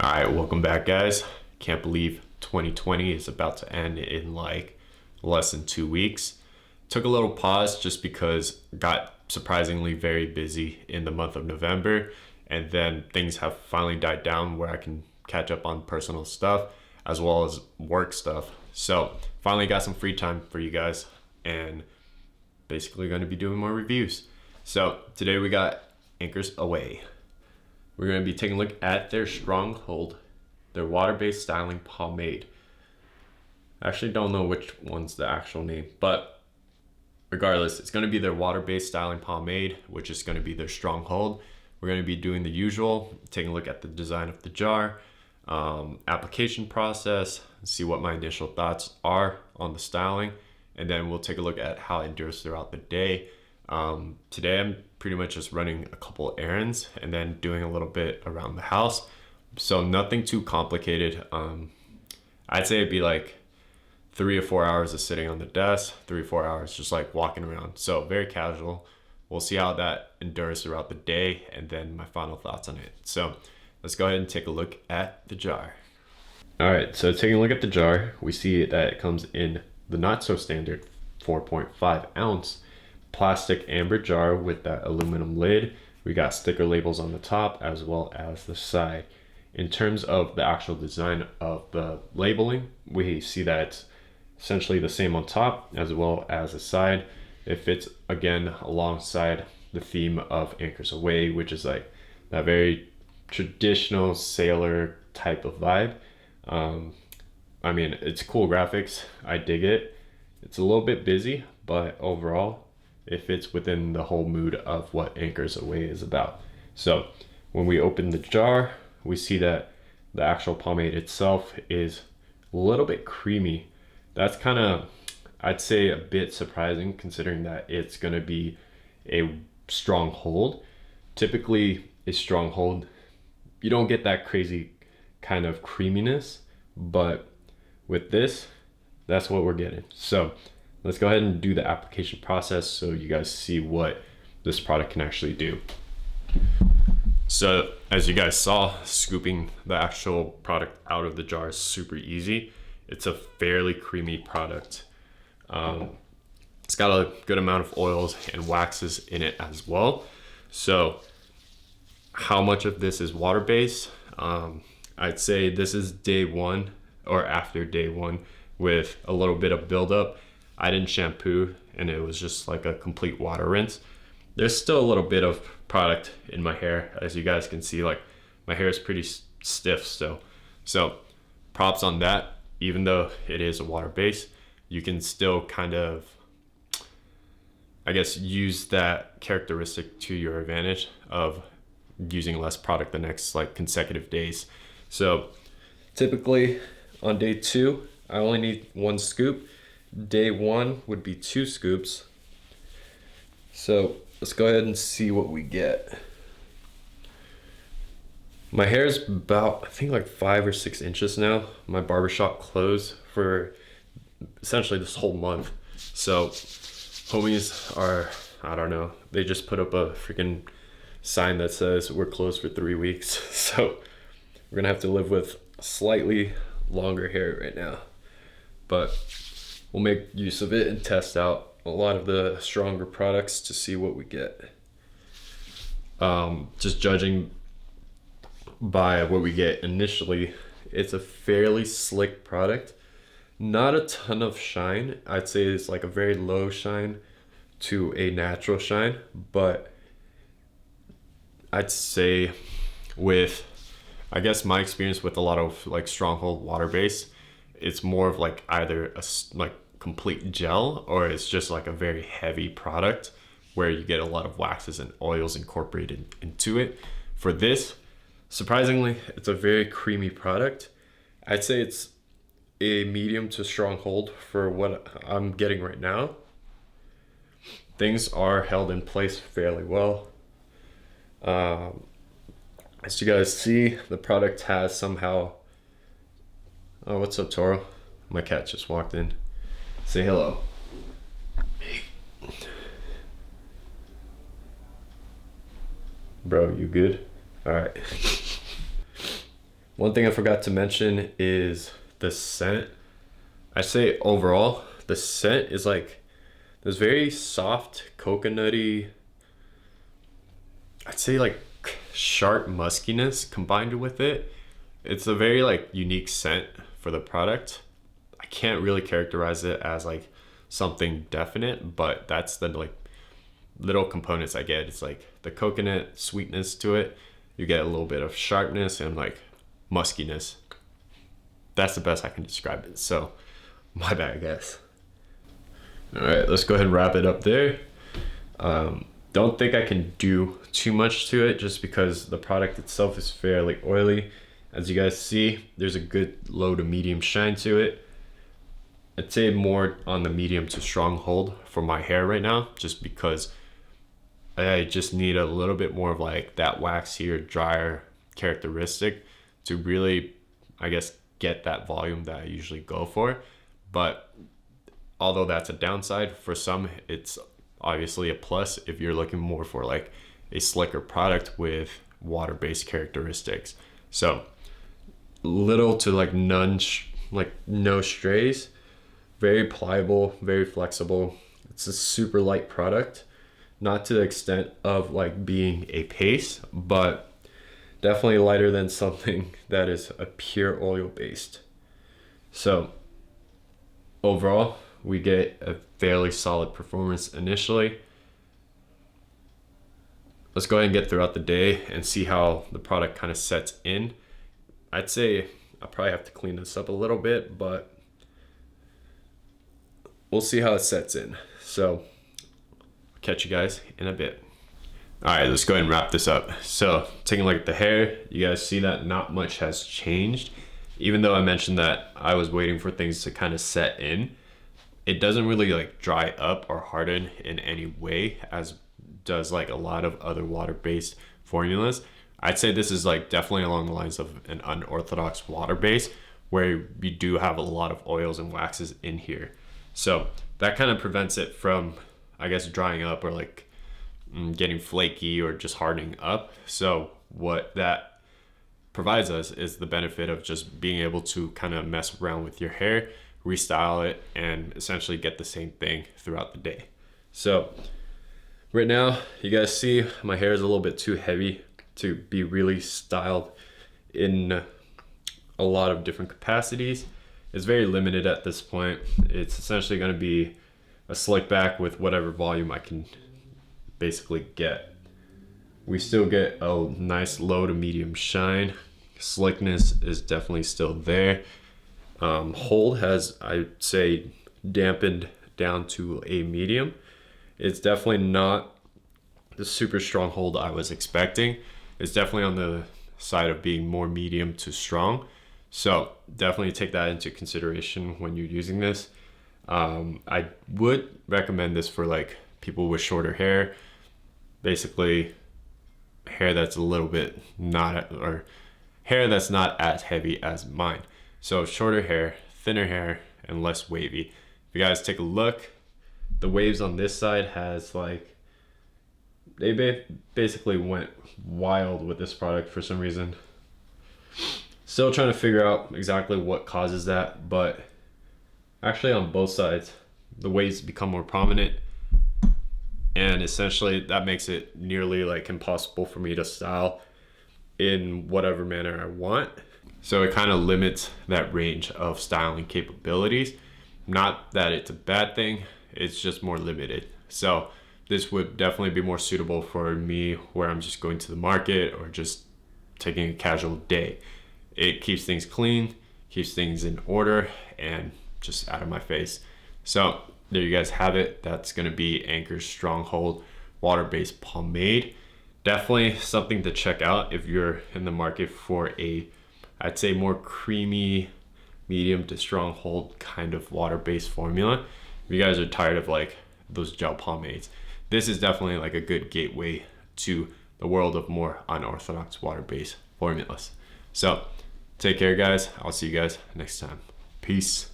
All right, welcome back, guys. Can't believe 2020 is about to end in like less than 2 weeks. Took a little pause just because got surprisingly very busy in the month of November, and then things have finally died down where I can catch up on personal stuff as well as work stuff. So finally got some free time for you guys, and basically going to be doing more reviews. So today we got Anchor's Aweigh. We're going to be taking a look at their Stronghold, their water-based styling pomade. I actually don't know which one's the actual name, but regardless, it's going to be their water-based styling pomade, which is going to be their Stronghold. We're going to be doing the usual, taking a look at the design of the jar, application process, see what my initial thoughts are on the styling, and then we'll take a look at how it endures throughout the day. Today I'm pretty much just running a couple errands and then doing a little bit around the house, so nothing too complicated. I'd say it'd be like 3 or 4 hours of sitting on the desk, 3 or 4 hours just like walking around, so very casual. We'll see how that endures throughout the day and then my final thoughts on it. So let's go ahead and take a look at the jar. All right, so taking a look at the jar, we see that it comes in the not so standard 4.5 ounce plastic amber jar with that aluminum lid. We got sticker labels on the top as well as the side. In terms of the actual design of the labeling, we see that it's essentially the same on top as well as the side. It fits again alongside the theme of Anchor's Aweigh, which is like that very traditional sailor type of vibe. I mean, it's cool graphics, I dig it. It's a little bit busy, but overall it fits within the whole mood of what Anchor's Aweigh is about. So when we open the jar, we see that the actual pomade itself is a little bit creamy. That's kind of, I'd say, a bit surprising considering that it's going to be a Stronghold. Typically a Stronghold, you don't get that crazy kind of creaminess, but with this, that's what we're getting. So let's go ahead and do the application process so you guys see what this product can actually do. So as you guys saw, scooping the actual product out of the jar is super easy. It's a fairly creamy product. It's got a good amount of oils and waxes in it as well. So how much of this is water-based? I'd say this is day one or after day one with a little bit of buildup. I didn't shampoo and it was just like a complete water rinse. There's still a little bit of product in my hair, as you guys can see. Like, my hair is pretty stiff still. So props on that. Even though it is a water base, you can still kind of, I guess, use that characteristic to your advantage of using less product the next like consecutive days. So typically on day 2, I only need 1 scoop. Day 1 would be 2 scoops. So let's go ahead and see what we get. My hair is about, I think, like 5 or 6 inches now. My barbershop closed for essentially this whole month. So homies are, I don't know, they just put up a freaking sign that says we're closed for 3 weeks. So we're gonna have to live with slightly longer hair right now, but we'll make use of it and test out a lot of the stronger products to see what we get. Just judging by what we get initially, it's a fairly slick product. Not a ton of shine. I'd say it's like a very low shine to a natural shine, but I'd say with, I guess, my experience with a lot of like Stronghold water base, it's more of like either a like complete gel or it's just like a very heavy product where you get a lot of waxes and oils incorporated into it. For this, surprisingly, it's a very creamy product. I'd say it's a medium to Stronghold for what I'm getting right now. Things are held in place fairly well. As you guys see, the product has somehow, oh, what's up, Toro? My cat just walked in. Say hello. Bro, you good? All right. One thing I forgot to mention is the scent. I say overall, the scent is like this very soft, coconutty, I'd say like sharp muskiness combined with it. It's a very like unique scent for the product. I can't really characterize it as like something definite, but that's the like little components I get. It's like the coconut sweetness to it. You get a little bit of sharpness and like muskiness. That's the best I can describe it. So my bad, I guess. All right, let's go ahead and wrap it up there. Don't think I can do too much to it just because the product itself is fairly oily. As you guys see, there's a good low to medium shine to it. I'd say more on the medium to strong hold for my hair right now, just because I just need a little bit more of like that waxier, drier characteristic to really, I guess, get that volume that I usually go for. But although that's a downside, for some, it's obviously a plus if you're looking more for like a slicker product with water-based characteristics. So little to like none, like no strays, very pliable, very flexible. It's a super light product, not to the extent of like being a paste, but definitely lighter than something that is a pure oil based. So overall, we get a fairly solid performance initially. Let's go ahead and get throughout the day and see how the product kind of sets in. I'd say I probably have to clean this up a little bit, but we'll see how it sets in. So catch you guys in a bit. All right, let's go ahead and wrap this up. So taking a look at the hair, you guys see that not much has changed. Even though I mentioned that I was waiting for things to kind of set in, it doesn't really like dry up or harden in any way as does like a lot of other water-based formulas. I'd say this is like definitely along the lines of an unorthodox water base where you do have a lot of oils and waxes in here. So that kind of prevents it from, I guess, drying up or like getting flaky or just hardening up. So what that provides us is the benefit of just being able to kind of mess around with your hair, restyle it, and essentially get the same thing throughout the day. So right now, you guys see my hair is a little bit too heavy to be really styled in a lot of different capacities. It's very limited at this point. It's essentially going to be a slick back with whatever volume I can basically get. We still get a nice low to medium shine. Slickness is definitely still there. Hold has, I'd say, dampened down to a medium. It's definitely not the super strong hold I was expecting. It's definitely on the side of being more medium to strong. So definitely take that into consideration when you're using this. I would recommend this for like people with shorter hair, basically hair that's a little bit not, or hair that's not as heavy as mine. So shorter hair, thinner hair, and less wavy. If you guys take a look, the waves on this side has like, they basically went wild with this product for some reason. Still trying to figure out exactly what causes that, but actually on both sides, the waves become more prominent, and essentially that makes it nearly like impossible for me to style in whatever manner I want. So it kind of limits that range of styling capabilities. Not that it's a bad thing, it's just more limited. So this would definitely be more suitable for me where I'm just going to the market or just taking a casual day. It keeps things clean, keeps things in order, and just out of my face. So there you guys have it. That's going to be Anchor's Stronghold water-based pomade. Definitely something to check out if you're in the market for a, I'd say, more creamy, medium to strong hold kind of water-based formula. If you guys are tired of like those gel pomades, this is definitely like a good gateway to the world of more unorthodox water-based formulas. So take care, guys. I'll see you guys next time. Peace.